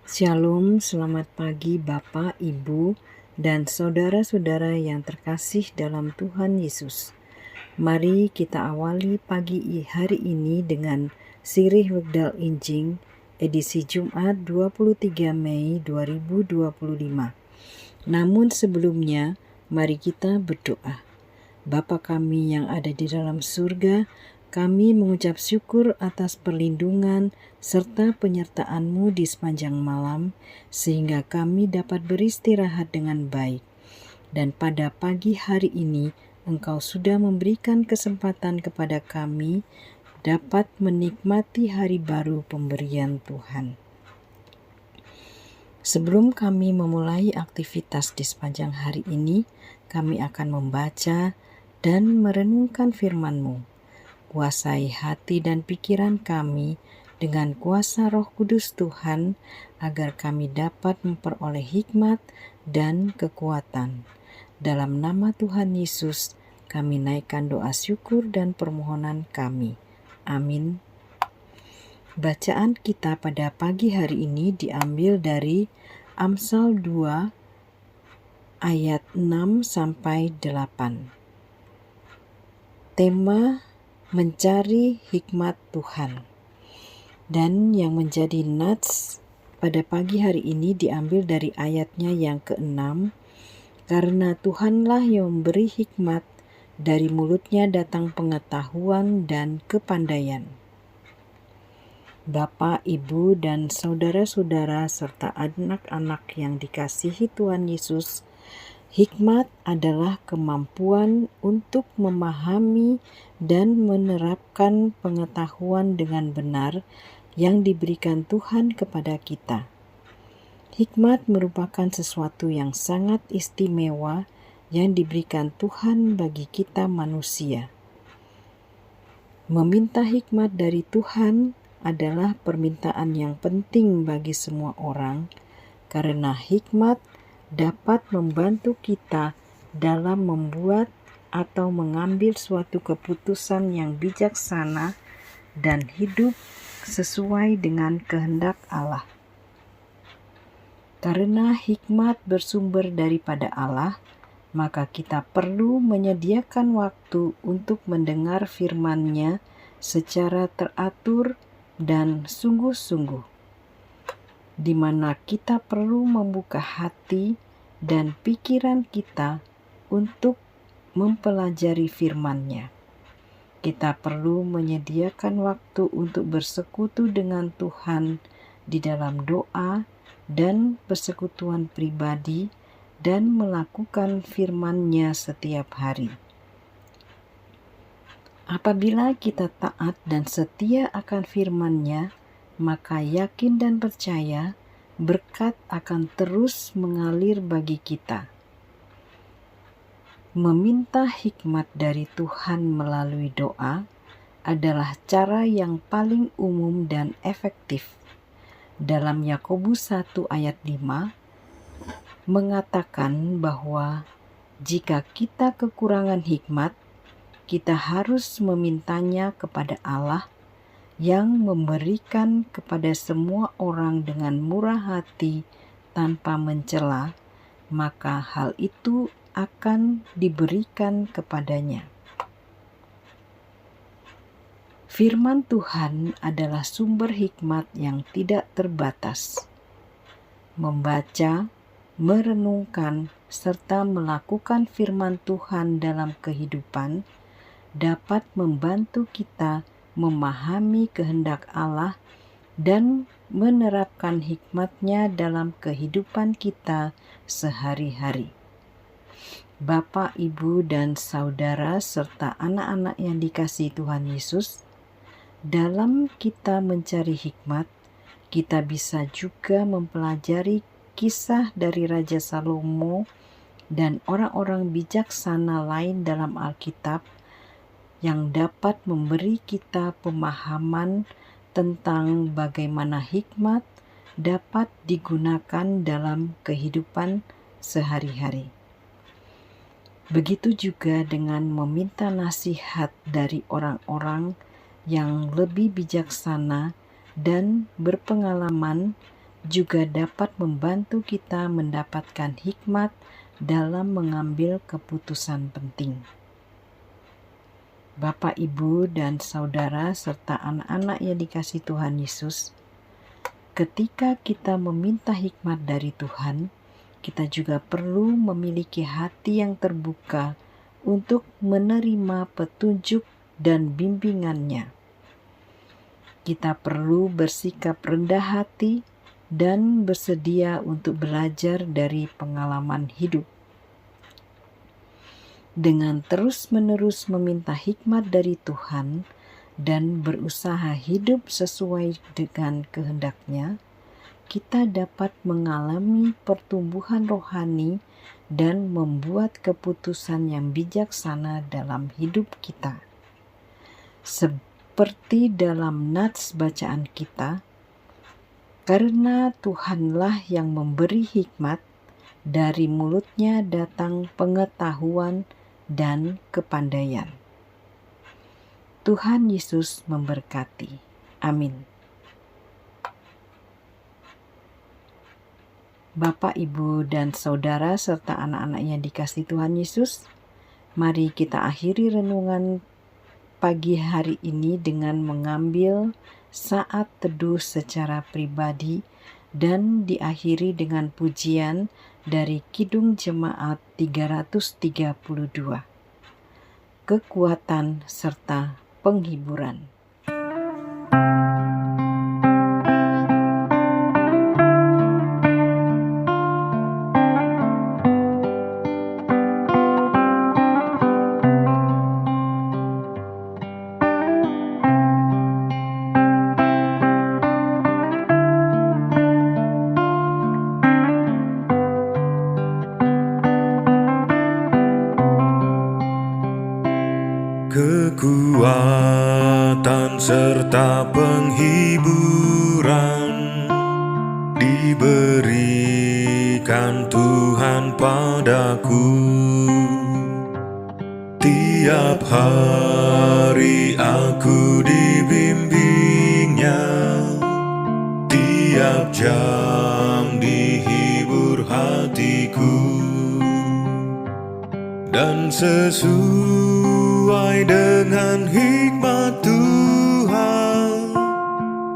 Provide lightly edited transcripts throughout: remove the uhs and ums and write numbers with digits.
Shalom, selamat pagi Bapak, Ibu, dan saudara-saudara yang terkasih dalam Tuhan Yesus. Mari kita awali pagi hari ini dengan sirih Wekdal Injing, edisi Jumat 23 Mei 2025. Namun sebelumnya, mari kita berdoa. Bapa kami yang ada di dalam surga, kami mengucap syukur atas perlindungan serta penyertaan-Mu di sepanjang malam, sehingga kami dapat beristirahat dengan baik. Dan pada pagi hari ini, Engkau sudah memberikan kesempatan kepada kami dapat menikmati hari baru pemberian Tuhan. Sebelum kami memulai aktivitas di sepanjang hari ini, kami akan membaca dan merenungkan firman-Mu. Kuasai hati dan pikiran kami dengan kuasa Roh Kudus Tuhan, agar kami dapat memperoleh hikmat dan kekuatan. Dalam nama Tuhan Yesus, kami naikkan doa syukur dan permohonan kami. Amin. Bacaan kita pada pagi hari ini diambil dari Amsal 2 ayat 6 sampai 8. Tema mencari hikmat Tuhan. Dan yang menjadi nats pada pagi hari ini diambil dari ayatnya yang ke-6. Karena Tuhanlah yang memberi hikmat, dari mulutnya datang pengetahuan dan kepandaian. Bapak, Ibu, dan saudara-saudara serta anak-anak yang dikasihi Tuhan Yesus, hikmat adalah kemampuan untuk memahami dan menerapkan pengetahuan dengan benar yang diberikan Tuhan kepada kita. Hikmat merupakan sesuatu yang sangat istimewa yang diberikan Tuhan bagi kita manusia. Meminta hikmat dari Tuhan adalah permintaan yang penting bagi semua orang, karena hikmat dapat membantu kita dalam membuat atau mengambil suatu keputusan yang bijaksana dan hidup sesuai dengan kehendak Allah. Karena hikmat bersumber daripada Allah, maka kita perlu menyediakan waktu untuk mendengar firman-Nya secara teratur dan sungguh-sungguh, di mana kita perlu membuka hati dan pikiran kita untuk mempelajari firman-Nya. Kita perlu menyediakan waktu untuk bersekutu dengan Tuhan di dalam doa dan persekutuan pribadi dan melakukan firman-Nya setiap hari. Apabila kita taat dan setia akan firman-Nya, maka yakin dan percaya berkat akan terus mengalir bagi kita. Meminta hikmat dari Tuhan melalui doa adalah cara yang paling umum dan efektif. Dalam Yakobus 1 ayat 5 mengatakan bahwa jika kita kekurangan hikmat, kita harus memintanya kepada Allah yang memberikan kepada semua orang dengan murah hati tanpa mencela, maka hal itu akan diberikan kepadanya. Firman Tuhan adalah sumber hikmat yang tidak terbatas. Membaca, merenungkan, serta melakukan firman Tuhan dalam kehidupan dapat membantu kita memahami kehendak Allah dan menerapkan hikmat-Nya dalam kehidupan kita sehari-hari. Bapak, Ibu, dan saudara serta anak-anak yang dikasihi Tuhan Yesus, dalam kita mencari hikmat, kita bisa juga mempelajari kisah dari Raja Salomo dan orang-orang bijaksana lain dalam Alkitab yang dapat memberi kita pemahaman tentang bagaimana hikmat dapat digunakan dalam kehidupan sehari-hari. Begitu juga dengan meminta nasihat dari orang-orang yang lebih bijaksana dan berpengalaman juga dapat membantu kita mendapatkan hikmat dalam mengambil keputusan penting. Bapak, Ibu, dan saudara serta anak-anak yang dikasihi Tuhan Yesus, ketika kita meminta hikmat dari Tuhan, kita juga perlu memiliki hati yang terbuka untuk menerima petunjuk dan bimbingannya. Kita perlu bersikap rendah hati dan bersedia untuk belajar dari pengalaman hidup. Dengan terus-menerus meminta hikmat dari Tuhan dan berusaha hidup sesuai dengan kehendak-Nya, kita dapat mengalami pertumbuhan rohani dan membuat keputusan yang bijaksana dalam hidup kita. Seperti dalam nats bacaan kita, karena Tuhanlah yang memberi hikmat, dari mulutnya datang pengetahuan dan kepandaian. Tuhan Yesus memberkati. Amin. Bapak, Ibu, dan saudara serta anak-anak yang dikasihi Tuhan Yesus, mari kita akhiri renungan pagi hari ini dengan mengambil saat teduh secara pribadi dan diakhiri dengan pujian dari Kidung Jemaat 332, kekuatan serta penghiburan. Kekuatan serta penghiburan diberikan Tuhan padaku. Tiap hari aku dibimbing-Nya, tiap jam dihibur hatiku, dan sesuai dengan hikmat Tuhan,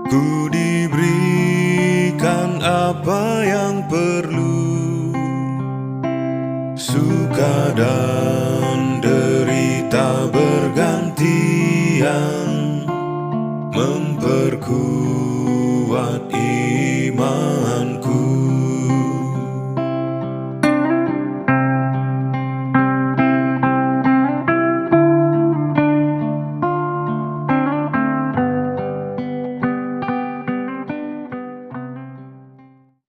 ku diberikan apa